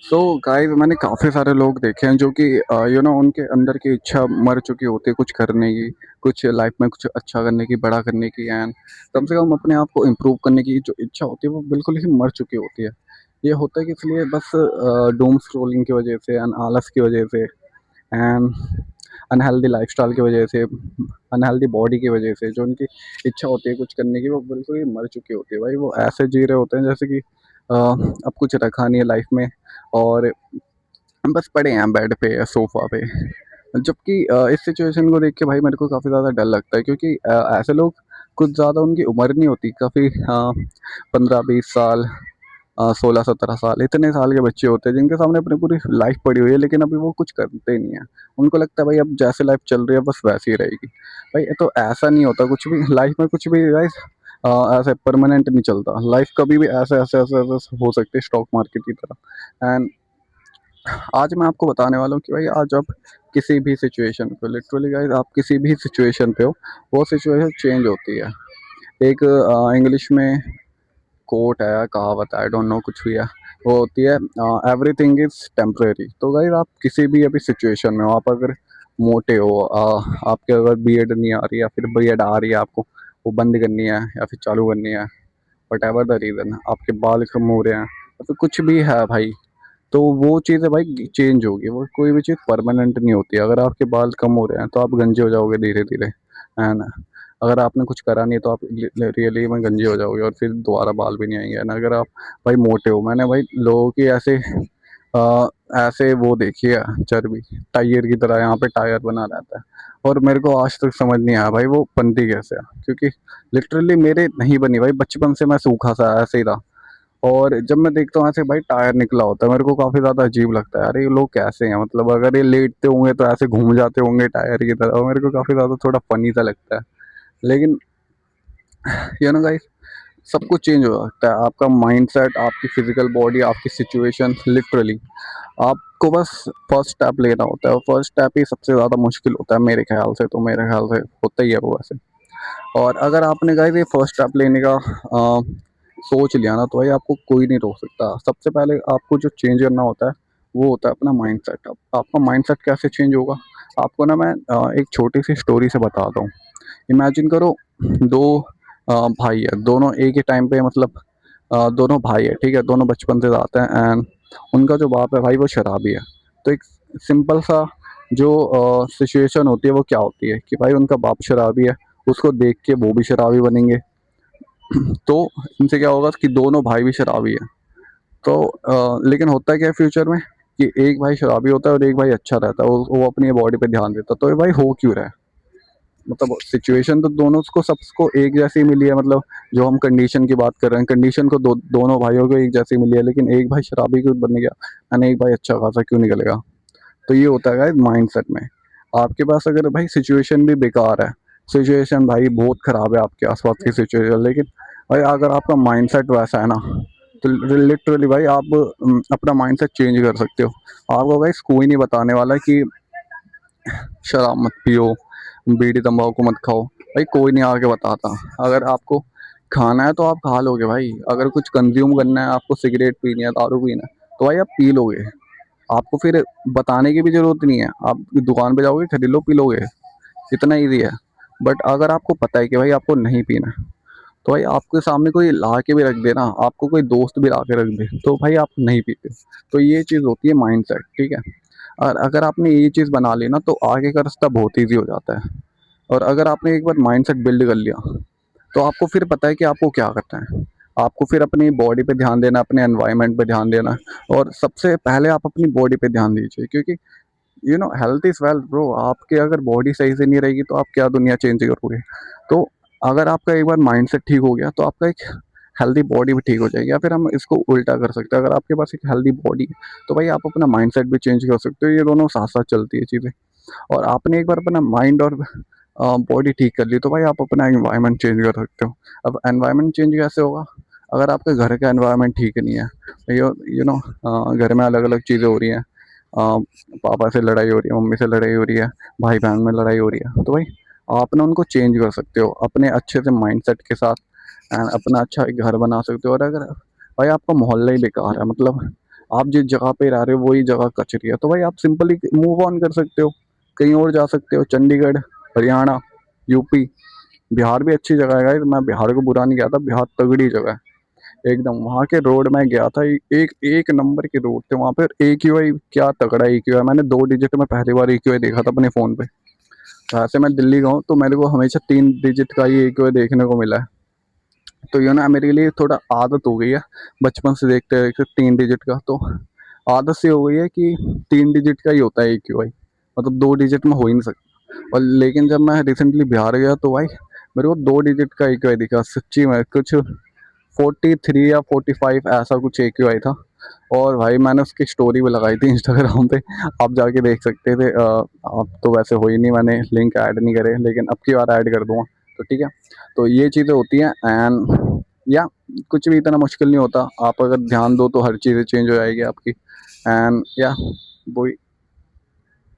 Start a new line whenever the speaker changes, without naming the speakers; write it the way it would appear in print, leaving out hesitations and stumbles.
So guys मैंने काफ़ी सारे लोग देखे हैं जो कि उनके अंदर की इच्छा मर चुकी होती है कुछ करने की, कुछ लाइफ में कुछ अच्छा करने की, बड़ा करने की एंड कम से कम अपने आप को इम्प्रूव करने की जो इच्छा होती है वो बिल्कुल ही मर चुकी होती है। ये होता है कि इसलिए बस डूम स्क्रॉलिंग की वजह से एंड आलस की वजह से एंड अनहेल्दी लाइफ़स्टाइल की वजह से, अनहेल्दी बॉडी की वजह से जो उनकी इच्छा होती है कुछ करने की वो बिल्कुल ही मर चुकी होती है। भाई वो ऐसे जी रहे होते हैं जैसे कि अब कुछ रखा नहीं है लाइफ में और हम बस पड़े हैं बेड पे या सोफ़ा पे। जबकि इस सिचुएशन को देख के भाई मेरे को काफ़ी ज़्यादा डर लगता है क्योंकि ऐसे लोग कुछ ज़्यादा उनकी उम्र नहीं होती, काफ़ी 15-20 साल 16-17 साल इतने साल के बच्चे होते हैं जिनके सामने अपनी पूरी लाइफ़ पड़ी हुई है, लेकिन अभी वो कुछ करते ही नहीं हैं। उनको लगता है भाई अब जैसे लाइफ़ चल रही है बस वैसे ही रहेगी। भाई ये तो ऐसा नहीं होता कुछ भी लाइफ़ में, कुछ भी गाइस ऐसे परमानेंट नहीं चलता। लाइफ़ कभी भी ऐसे हो सकती है स्टॉक मार्केट की तरह। एंड आज मैं आपको बताने वाला हूँ कि भाई आज आप किसी भी सिचुएशन पे लिटरली गाइस आप किसी भी सिचुएशन पे हो, वो सिचुएशन चेंज होती है। एक इंग्लिश में कोट है, कहावत है, आई डोंट नो कुछ भी है, वो होती है एवरीथिंग इज़ टेम्परेरी। तो गाइस आप किसी भी अभी सिचुएशन में हो, आप अगर मोटे हो, आपके अगर बीएड नहीं आ रही या फिर बीएड आ रही है आपको वो बंद करनी है या फिर चालू करनी है, व्हाटएवर द रीज़न, आपके बाल कम हो रहे हैं या फिर कुछ भी है भाई, तो वो चीज़ें भाई चेंज होगी। वो कोई भी चीज़ परमानेंट नहीं होती है। अगर आपके बाल कम हो रहे हैं तो आप गंजे हो जाओगे धीरे-धीरे, है ना? अगर आपने कुछ करा नहीं तो आप रियली में गंजे हो जाओगे और फिर दोबारा बाल भी नहीं आएँगे, है ना? अगर आप भाई मोटे हो, मैंने भाई लोगों की अ, ऐसे वो देखी है चर्बी, टायर की तरह यहाँ पे टायर बना रहता है और मेरे को आज तक समझ नहीं आया भाई वो बनती कैसे है? क्योंकि लिटरली मेरे नहीं बनी भाई, बचपन से मैं सूखा-सा ऐसे ही था। और जब मैं देखता हूँ ऐसे भाई टायर निकला होता है, मेरे को काफ़ी ज़्यादा अजीब लगता है। अरे ये लोग कैसे हैं? मतलब अगर ये लेटते होंगे तो ऐसे घूम जाते होंगे टायर की तरह, और मेरे को काफ़ी ज़्यादा थोड़ा फ़नी सा लगता है। लेकिन गाइस सब कुछ चेंज हो सकता है। आपका माइंडसेट, आपकी फ़िज़िकल बॉडी, आपकी सिचुएशन लिटरली आपको बस फर्स्ट स्टेप लेना होता है और फर्स्ट स्टेप ही सबसे ज़्यादा मुश्किल होता है मेरे ख़्याल से, तो मेरे ख़्याल से होता ही है वो वैसे। और अगर आपने गाइस ये फर्स्ट स्टेप लेने का सोच लिया ना तो भाई आपको कोई नहीं रोक सकता। सबसे पहले आपको जो चेंज करना होता है वो होता है अपना माइंडसेट। अब आपका माइंडसेट कैसे चेंज होगा? आपको ना मैं एक छोटी-सी स्टोरी से बताता हूँ। इमेजिन करो 2 भाई है, दोनों एक ही टाइम पे मतलब दोनों भाई है, ठीक है? दोनों बचपन से साथ हैं एंड उनका जो बाप है भाई वो शराबी है। तो एक सिंपल सा जो सिचुएशन होती है वो क्या होती है कि भाई उनका बाप शराबी है, उसको देख के वो भी शराबी बनेंगे। तो इनसे क्या होगा कि दोनों भाई भी शराबी हैं। तो लेकिन होता क्या है फ्यूचर में कि एक भाई शराबी होता है और एक भाई अच्छा रहता है, वो अपनी बॉडी पे ध्यान देता है। तो ये भाई हो क्यों रहा है? मतलब सिचुएशन तो दोनों को सबको एक जैसी मिली है, मतलब जो हम कंडीशन की बात कर रहे हैं, कंडीशन को दोनों भाइयों को एक जैसी मिली है, लेकिन एक भाई शराबी क्यों बन गया एंड एक भाई अच्छा खासा क्यों निकलेगा? तो ये होता है गाइस माइंडसेट में। आपके पास अगर भाई सिचुएशन भी बेकार है, सिचुएशन भाई बहुत खराब है आपके आस-पास की सिचुएशन, लेकिन भाई अगर आपका माइंडसेट वैसा है ना, तो लिटरली भाई आप अपना माइंडसेट चेंज कर सकते हो। आपको गाइस कोई नहीं बताने वाला कि शराब मत पियो, बीड़ी तम्बाकू मत खाओ, भाई कोई नहीं आके बताता। अगर आपको खाना है तो आप खा लोगे भाई, अगर कुछ कंज़्यूम करना है, आपको सिगरेट पीनी है, दारू पीना है, तो भाई आप पी लोगे। आपको फिर बताने की भी ज़रूरत नहीं है, आप दुकान पे जाओगे, खरीद लो, पी लोगे, इतना ईज़ी है। बट अगर आपको पता है कि भाई आपको नहीं पीना है, तो भाई आपके सामने कोई ला के भी रख दे ना, आपको कोई दोस्त भी ला के रख दे, तो भाई आप नहीं पीते। तो ये चीज़ होती है माइंडसेट, ठीक है? और अगर आपने ये चीज़ बना ली ना, तो आगे का रास्ता बहुत ईज़ी हो जाता है। और अगर आपने एक बार माइंडसेट बिल्ड कर लिया, तो आपको फिर पता है कि आपको क्या करना है। आपको फिर अपनी बॉडी पे ध्यान देना है, अपने एनवायरनमेंट पे ध्यान देना है और सबसे पहले आप अपनी बॉडी पे ध्यान दीजिए क्योंकि हेल्थ इज़ वेल्थ ब्रो। आपकी अगर बॉडी सही से नहीं रहेगी तो आप क्या दुनिया चेंज करोगे? तो अगर आपका एक बार माइंडसेट ठीक हो गया तो आपका एक हेल्दी बॉडी भी ठीक हो जाएगी, या फिर हम इसको उल्टा कर सकते हैं, अगर आपके पास एक हेल्दी बॉडी है तो भाई आप अपना माइंडसेट भी चेंज कर सकते हो। ये दोनों साथ-साथ चलती है चीज़ें। और आपने एक बार अपना माइंड और बॉडी ठीक कर ली तो भाई आप अपना एनवायरनमेंट चेंज कर सकते हो। अब एनवायरनमेंट चेंज कैसे होगा? अगर आपके घर का एनवायरनमेंट ठीक नहीं है, यू यू नो घर में अलग-अलग चीज़ें हो रही हैं, पापा से लड़ाई हो रही है, मम्मी से लड़ाई हो रही है, भाई-बहन में लड़ाई हो रही है, तो भाई आप ना उनको चेंज कर सकते हो अपने अच्छे से माइंडसेट के साथ एंड अपना अच्छा एक घर बना सकते हो। और अगर भाई आपका मोहल्ला ही बेकार है, मतलब आप जिस जगह पे रह रहे हो वही जगह कचरी है, तो भाई आप सिंपली मूव ऑन कर सकते हो, कहीं और जा सकते हो, चंडीगढ़, हरियाणा, यूपी। बिहार भी अच्छी जगह है गाइस, मैं बिहार को बुरा नहीं कहता, बिहार तगड़ी जगह है एकदम। वहाँ के रोड में गया था, एक एक नंबर के रोड थे वहाँ पे। AQI क्या तगड़ा AQI, मैंने 2 डिजिट में पहली बार AQI देखा था अपने फ़ोन पे। वैसे मैं दिल्ली गया हूँ तो मेरे को हमेशा 3 डिजिट का ही AQI देखने को मिला है। तो ये ना मेरे लिए थोड़ा आदत हो गई है, बचपन से देखते देखते 3 डिजिट का, तो आदत सी हो गई है कि 3 डिजिट का ही होता है AQI, मतलब 2 डिजिट में हो ही नहीं सकता। और लेकिन जब मैं रिसेंटली बिहार गया तो भाई मेरे को 2 डिजिट का AQI दिखा सच्ची में, कुछ 43 या 45 ऐसा कुछ AQI था। और भाई मैंने उसकी स्टोरी भी लगाई थी इंस्टाग्राम पे, आप जाके देख सकते थे। आप तो वैसे हो ही नहीं, मैंने लिंक ऐड नहीं करे, लेकिन अब की बार ऐड कर दूंगा, तो ठीक है। तो ये चीज़ें होती हैं, एंड या कुछ भी इतना मुश्किल नहीं होता, आप अगर ध्यान दो तो हर चीज़ें चेंज हो जाएगी आपकी। एंड या वही